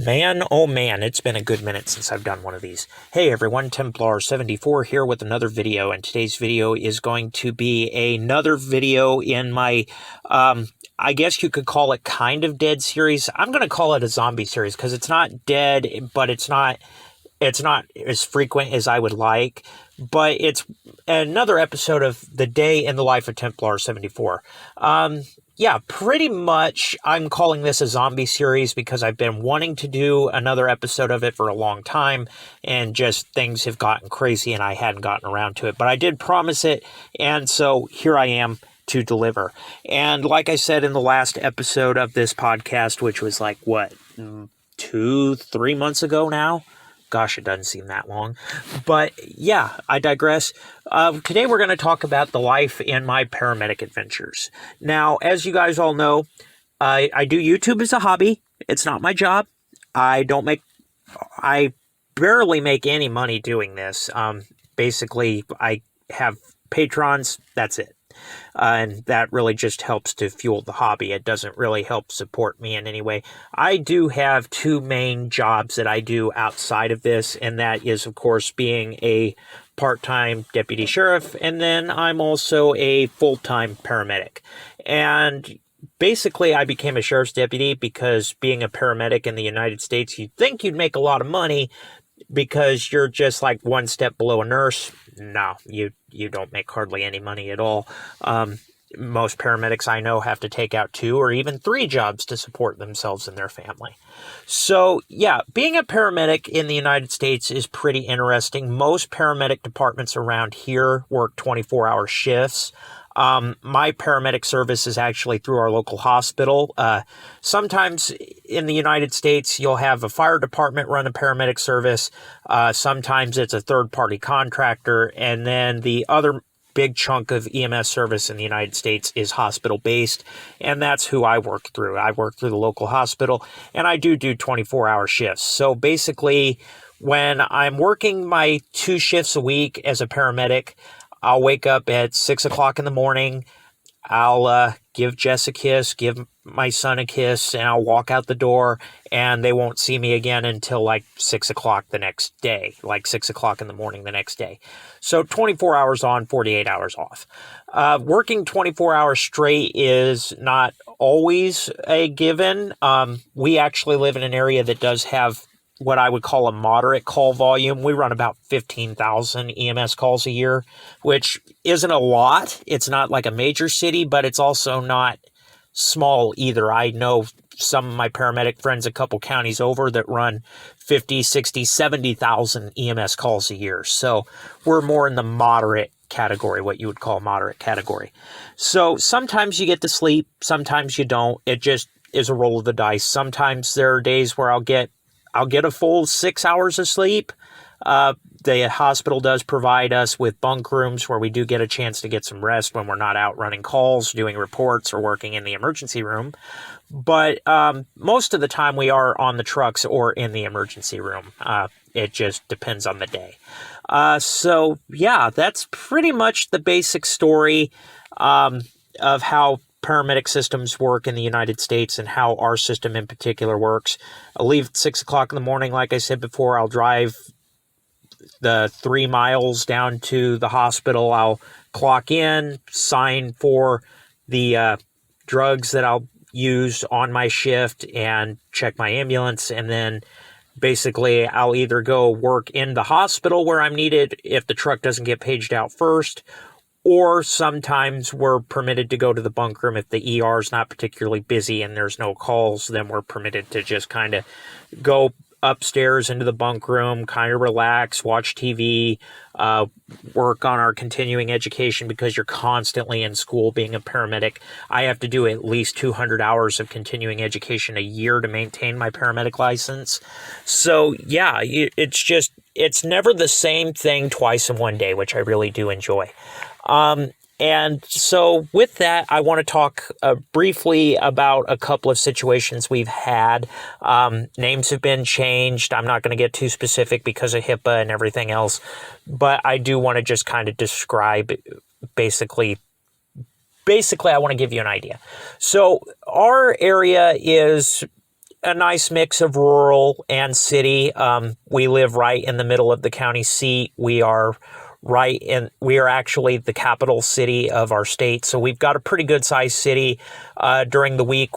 Man, oh man, it's been a good minute since I've done one of these. Hey everyone, Templar74 here with another video, and today's video is going to be another video in my, I guess you could call it kind of dead series. I'm going to call it a zombie series because it's not dead, but it's not as frequent as I would like, but it's another episode of The Day in the Life of Templar74. Yeah, pretty much I'm calling this a zombie series because I've been wanting to do another episode of it for a long time, and just things have gotten crazy and I hadn't gotten around to it. But I did promise it, and so here I am to deliver. And like I said in the last episode of this podcast, which was like, 2-3 months ago now? Gosh, it doesn't seem that long. But yeah, I digress. Today we're going to talk about the life in my paramedic adventures. Now, as you guys all know, I do YouTube as a hobby. It's not my job. I barely make any money doing this. Basically, I have patrons. That's it. And that really just helps to fuel the hobby. It doesn't really help support me in any way. I do have two main jobs that I do outside of this, and that is, of course, being a part-time deputy sheriff, and then I'm also a full-time paramedic. And basically, I became a sheriff's deputy because being a paramedic in the United States, you'd think you'd make a lot of money because you're just like one step below a nurse. No, you don't make hardly any money at all. Most paramedics I know have to take out 2 or even 3 jobs to support themselves and their family. So yeah, being a paramedic in the United States is pretty interesting. Most paramedic departments around here work 24-hour shifts. My paramedic service is actually through our local hospital. Sometimes in the United States, you'll have a fire department run a paramedic service. Sometimes it's a third-party contractor. And then the other big chunk of EMS service in the United States is hospital-based. And that's who I work through. I work through the local hospital, and I do 24-hour shifts. So basically, when I'm working my 2 shifts a week as a paramedic, I'll wake up at 6 o'clock in the morning. I'll give Jess a kiss, give my son a kiss, and I'll walk out the door, and they won't see me again until like 6 o'clock the next day, like 6 o'clock in the morning the next day. So 24 hours on, 48 hours off. Working 24 hours straight is not always a given. We actually live in an area that does have what I would call a moderate call volume. We run about 15,000 EMS calls a year, which isn't a lot. It's not like a major city, but it's also not small either. I know some of my paramedic friends a couple counties over that run 50, 60, 70,000 EMS calls a year. So we're more in the moderate category, what you would call moderate category. So sometimes you get to sleep, sometimes you don't. It just is a roll of the dice. Sometimes there are days where I'll get a full 6 hours of sleep. The hospital does provide us with bunk rooms where we do get a chance to get some rest when we're not out running calls, doing reports, or working in the emergency room. But most of the time we are on the trucks or in the emergency room. It just depends on the day. So yeah, that's pretty much the basic story of how paramedic systems work in the United States and how our system in particular works. I'll leave at 6 o'clock in the morning. Like I said before, I'll drive the 3 miles down to the hospital. I'll clock in, sign for the drugs that I'll use on my shift, and check my ambulance. And then basically I'll either go work in the hospital where I'm needed if the truck doesn't get paged out first, or sometimes we're permitted to go to the bunk room if the ER is not particularly busy and there's no calls. Then we're permitted to just kind of go upstairs into the bunk room, kind of relax, watch TV, work on our continuing education because you're constantly in school being a paramedic. I have to do at least 200 hours of continuing education a year to maintain my paramedic license. So yeah, it's never the same thing twice in one day, which I really do enjoy. And so with that, I want to talk briefly about a couple of situations we've had. Names have been changed. I'm not going to get too specific because of HIPAA and everything else, but I do want to just kind of describe basically I want to give you an idea. So our area is a nice mix of rural and city. We live right in the middle of the county seat. We are actually the capital city of our state. So we've got a pretty good sized city. During the week,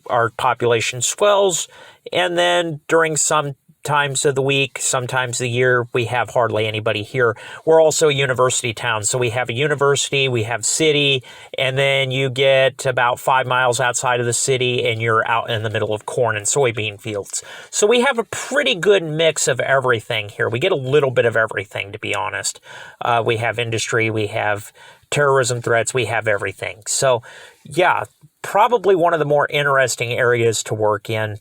our population swells. And then during some times of the week, sometimes the year, we have hardly anybody here. We're also a university town. So we have a university, we have city, and then you get about 5 miles outside of the city and you're out in the middle of corn and soybean fields. So we have a pretty good mix of everything here. We get a little bit of everything, to be honest. We have industry, we have terrorism threats, we have everything. So yeah, probably one of the more interesting areas to work in.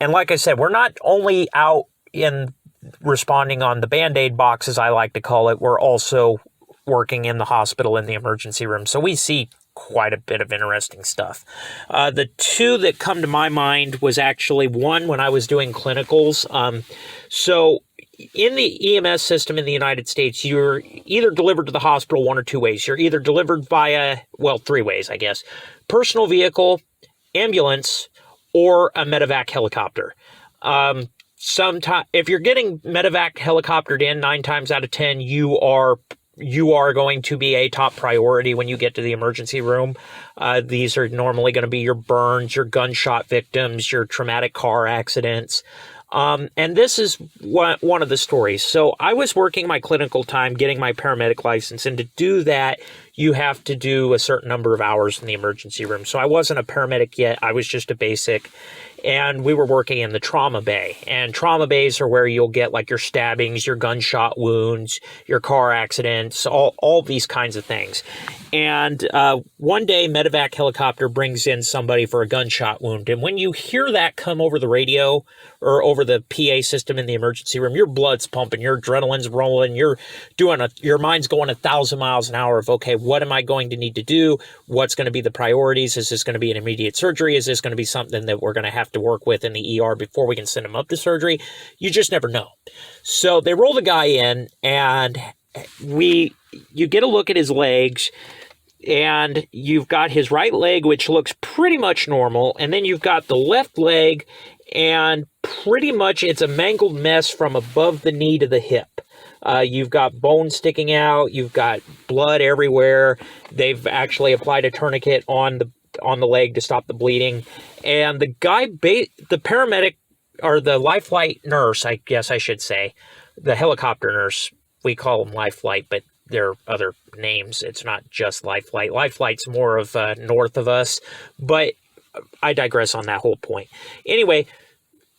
And like I said, we're not only out in responding on the Band-Aid box, as I like to call it, we're also working in the hospital in the emergency room. So we see quite a bit of interesting stuff. The two that come to my mind was actually one when I was doing clinicals. So in the EMS system in the United States, you're either delivered to the hospital one or two ways. You're either delivered via, well, three ways, I guess. Personal vehicle, ambulance, or a medevac helicopter. Sometimes, if you're getting medevac helicoptered in, 9 times out of 10, you are going to be a top priority when you get to the emergency room. These are normally going to be your burns, your gunshot victims, your traumatic car accidents. And this is one of the stories. So I was working my clinical time, getting my paramedic license, and to do that, you have to do a certain number of hours in the emergency room. So I wasn't a paramedic yet. I was just a basic. And we were working in the trauma bay. And trauma bays are where you'll get like your stabbings, your gunshot wounds, your car accidents, all these kinds of things. And one day, medevac helicopter brings in somebody for a gunshot wound. And when you hear that come over the radio or over the PA system in the emergency room, your blood's pumping, your adrenaline's rolling, your mind's going 1,000 miles an hour of, okay, what am I going to need to do? What's going to be the priorities? Is this going to be an immediate surgery? Is this going to be something that we're going to have to work with in the ER before we can send him up to surgery? You just never know. So they roll the guy in, and you get a look at his legs, and you've got his right leg, which looks pretty much normal, and then you've got the left leg, and pretty much it's a mangled mess from above the knee to the hip. You've got bone sticking out, you've got blood everywhere. They've actually applied a tourniquet on the leg to stop the bleeding. And the guy, the paramedic, or the life flight nurse, I guess I should say, the helicopter nurse, we call them life flight, but there are other names. It's not just life flight. Life flight's more of north of us, but I digress on that whole point. Anyway,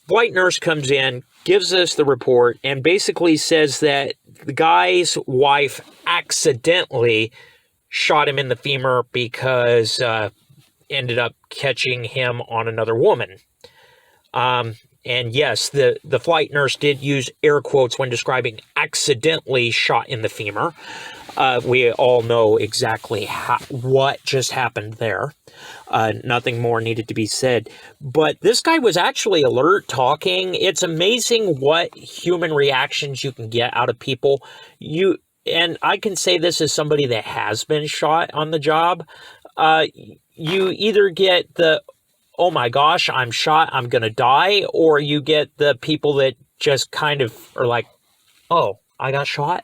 flight nurse comes in, gives us the report, and basically says that the guy's wife accidentally shot him in the femur because ended up catching him on another woman. And yes, the flight nurse did use air quotes when describing accidentally shot in the femur. We all know exactly what just happened there. Nothing more needed to be said. But this guy was actually alert, talking. It's amazing what human reactions you can get out of people. And I can say this as somebody that has been shot on the job. You either get the, oh my gosh, I'm shot, I'm going to die, or you get the people that just kind of are like, oh, I got shot?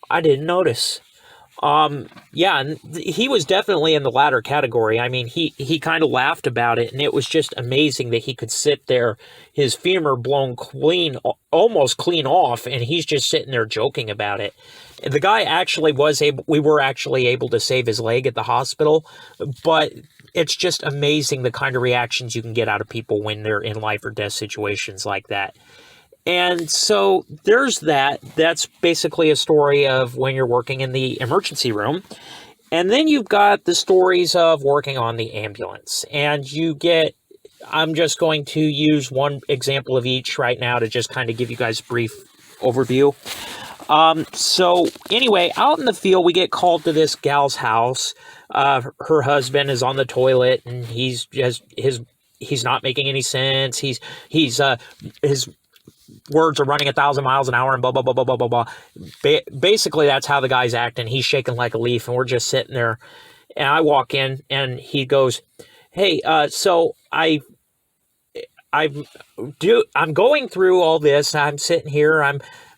I didn't notice. Yeah, and he was definitely in the latter category. I mean, he kind of laughed about it, and it was just amazing that he could sit there, his femur blown clean, almost clean off, and he's just sitting there joking about it. And the guy actually we were actually able to save his leg at the hospital, but it's just amazing the kind of reactions you can get out of people when they're in life or death situations like that. And so there's that. That's basically a story of when you're working in the emergency room. And then you've got the stories of working on the ambulance. And I'm just going to use one example of each right now to just kind of give you guys a brief overview. So anyway, out in the field, we get called to this gal's house. Her husband is on the toilet, and he's not making any sense. His words are running 1,000 miles an hour and blah, blah, blah, blah, blah, blah, blah. Basically, that's how the guy's acting. He's shaking like a leaf, and we're just sitting there. And I walk in, and he goes, Hey, so I'm going through all this. I'm sitting here.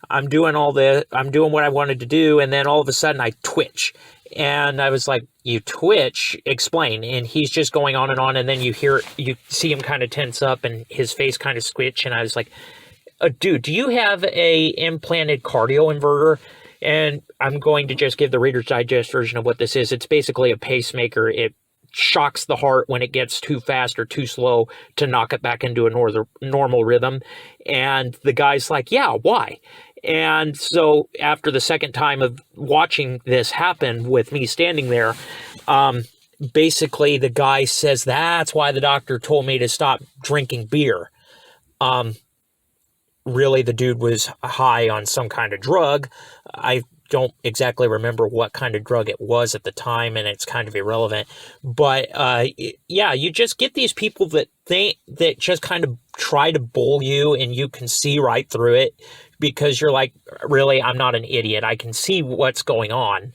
I'm doing all this. I'm doing what I wanted to do, and then all of a sudden I twitch, and I was like, "You twitch? Explain." And he's just going on, and then you see him kind of tense up, and his face kind of squitch, and I was like, dude, do you have a implanted cardio inverter? And I'm going to just give the Reader's Digest version of what this is. It's basically a pacemaker. It shocks the heart when it gets too fast or too slow to knock it back into a normal rhythm. And the guy's like, yeah, why? And so after the second time of watching this happen with me standing there, basically the guy says, that's why the doctor told me to stop drinking beer. Really, the dude was high on some kind of drug. I don't exactly remember what kind of drug it was at the time, and it's kind of irrelevant. But yeah, you just get these people that just kind of try to bull you, and you can see right through it because you're like, really, I'm not an idiot. I can see what's going on.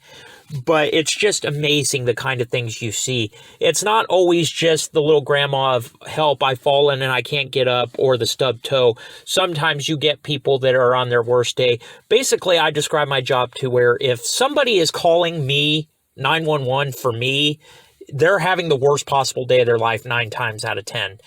But it's just amazing the kind of things you see. It's not always just the little grandma of help, I've fallen and I can't get up, or the stub toe. Sometimes you get people that are on their worst day. Basically, I describe my job to where if somebody is calling me 911 for me, they're having the worst possible day of their life 9 times out of 10.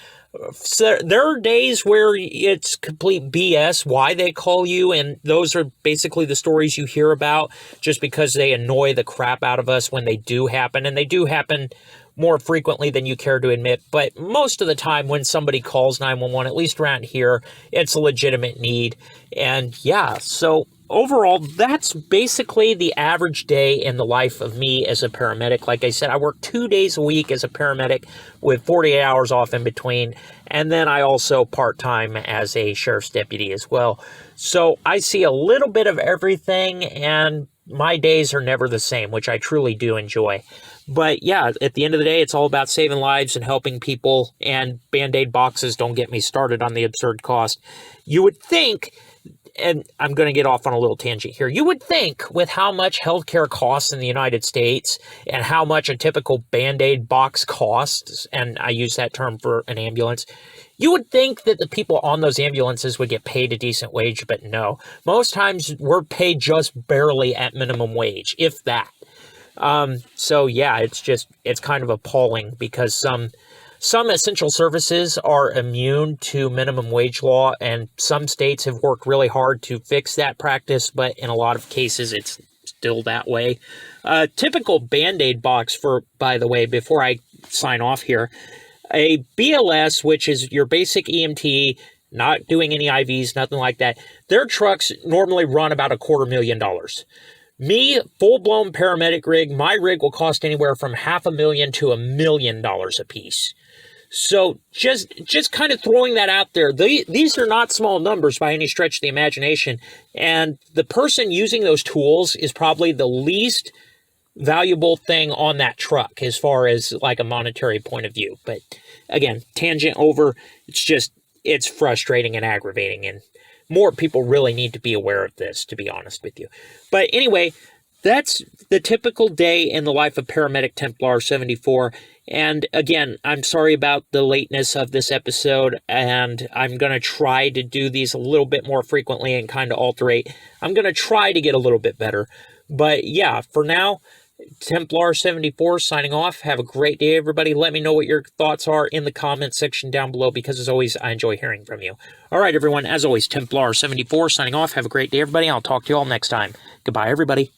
So there are days where it's complete BS why they call you, and those are basically the stories you hear about just because they annoy the crap out of us when they do happen, and they do happen more frequently than you care to admit. But most of the time when somebody calls 911, at least around here, it's a legitimate need. And yeah, so overall, that's basically the average day in the life of me as a paramedic. Like I said, I work 2 days a week as a paramedic with 48 hours off in between. And then I also part-time as a sheriff's deputy as well. So I see a little bit of everything, and my days are never the same, which I truly do enjoy. But yeah, at the end of the day, it's all about saving lives and helping people, and Band-Aid boxes don't get me started on the absurd cost. You would think, and I'm going to get off on a little tangent here, you would think with how much healthcare costs in the United States and how much a typical Band-Aid box costs, and I use that term for an ambulance, you would think that the people on those ambulances would get paid a decent wage, but no. Most times we're paid just barely at minimum wage, if that. So yeah, it's kind of appalling because some essential services are immune to minimum wage law, and some states have worked really hard to fix that practice, but in a lot of cases, it's still that way. Typical Band-Aid box by the way, before I sign off here, a BLS, which is your basic EMT, not doing any IVs, nothing like that, their trucks normally run about $250,000. Me, full-blown paramedic rig, my rig will cost anywhere from $500,000 to $1 million a piece. So just kind of throwing that out there. These are not small numbers by any stretch of the imagination. And the person using those tools is probably the least valuable thing on that truck as far as like a monetary point of view. But again, tangent over. It's frustrating and aggravating, and more people really need to be aware of this, to be honest with you. But anyway, that's the typical day in the life of paramedic Templar74. And again, I'm sorry about the lateness of this episode, and I'm going to try to do these a little bit more frequently and kind of alterate. I'm going to try to get a little bit better. But yeah, for now, Templar74 signing off. Have a great day, everybody. Let me know what your thoughts are in the comments section down below, because as always, I enjoy hearing from you. All right, everyone. As always, Templar74 signing off. Have a great day, everybody. I'll talk to you all next time. Goodbye, everybody.